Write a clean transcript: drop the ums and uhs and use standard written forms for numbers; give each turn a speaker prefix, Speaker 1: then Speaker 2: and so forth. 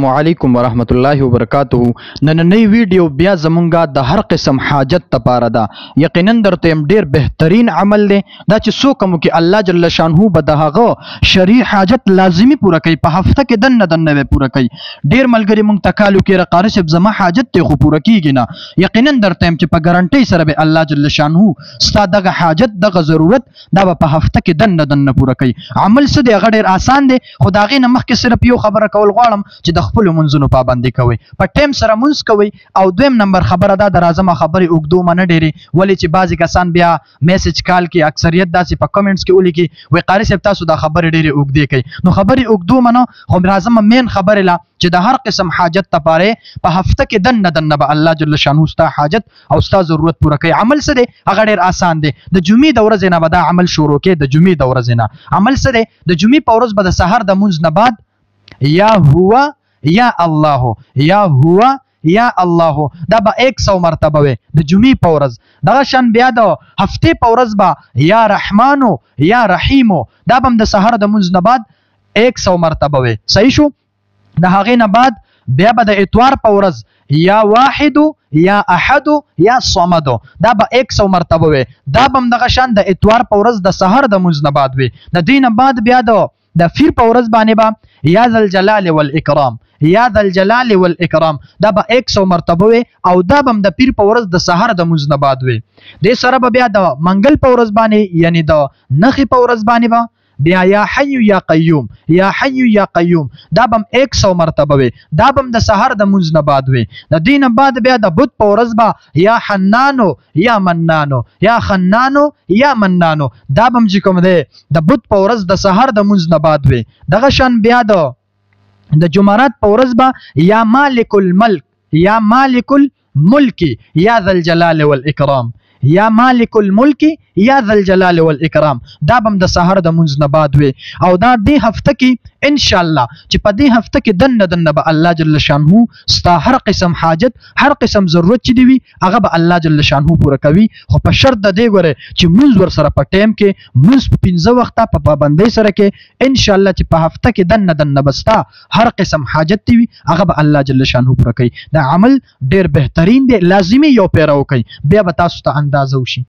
Speaker 1: علیکم ورحمت الله وبرکاته نننۍ ویډیو بیا زمونږه د هر قسم حاجت لپاره ده. یقینا درته ډیر بهترین عمل دی دا چې څوک مو کې الله جل شانه به د هغه شرعي حاجت لازمی پوره کوي په هفته کې دنه پوره کوي. ډیر ملګری مونږ تکالو کې قاری صاحب زما حاجت ته خو پوره کیږي نه. یقینا درته چې په ګارانټي سره به الله جل شانه ستا دغه حاجت دغه ضرورت دا په هفته کې دنه پوره کوي. عمل څه دی هغه ډیر آسان دی خو دا غي نه مخکې صرف یو خبره کول غواړم چې د خپل منځونو پابندي کوي په ټیم سره منځ کوي. او دویم نمبر خبره دا د راځم خبرې اوږدو منه ډېری ولې چې بعضی کسان بیا میسج کال کې اکثریت داسې په کمنټس کې ولیکي وای قاری صاحب تاسو دا خبرې ډېرې اوږدې کوي. نو خبرې اوږدو منه خو راځم مین خبرې لا چې د هر قسم حاجت لپاره په هفته کې دنه به الله جل شانه ستا حاجت او ستا ضرورت پوره کوي. عمل څه دی هغه ډېر آسان دی. د جمعې د ورځې نه به دا عمل شروع کې د جمعې د ورځې نه عمل څه دی د جمعې په ورځ به د سحر د منځ نه بعد یا هو یا الله یا هو یا الله دا به 100 مرتبه وي د جمعې په ورځ. دغه شان بیا د هفته په ورځ به یا رحمانو یا رحیمو دا به د سحر د منځ نه بعد 100 مرتبه وي. صحیح شو. د هغې نه بعد بیا به د اتوار په ورځ یا واحد یا احد یا صمد دا به 100 مرتبه وي. دا به دغه شان د اتوار په ورځ د سحر د منځ نه بعد وي. د دې نه بعد بیا د پیر په ورځ باندې به یا ذل جلال والاکرام یا ذل جلال والاکرام دا به 100 مرتبه وي او دا به د پیر په ورځ د سحر د منځ نه بعد وي. د سره به بیا د منګل په ورځ باندې یعنی د نخي په ورځ باندې به بیا یا حی یا قیوم یا حی یا قیوم دا بم 100 مرتبه وي. دا بم د سحر د منځ نه بعد وي. د دین بعد بیا د بت په ورځ به یا حنانو یا منانو یا خنانو یا منانو دا بم چې کوم دی د بت په ورځ د سحر د منځ نه بعد وي. دغه شان بیا د جمعرات په ورځ به یا مالک الملک یا مالک الملک یا ذل جلال والاکرام یا مالک الملک یا ذل جلال والاکرام دا بم د سحر د منځ نه بعد وي. او دا دې هفته کې ان شاء الله چې په دې هفته کې دنه به الله جل شانه ستا هر قسم حاجت هر قسم ضرورت چې دی وي هغه به الله جل شانه پوره کوي. خو په شرط د دې غره چې منځ ور سره په ټیم کې منځ 15 وخته په پابندۍ سره کې ان شاء الله چې په هفته کې دنه بستا هر قسم حاجت دی وي هغه به الله جل شانه پوره کوي. دا عمل ډیر بهترین دی لازمي یو پیرو کوي بیا به تاسو ته اندازه وشي.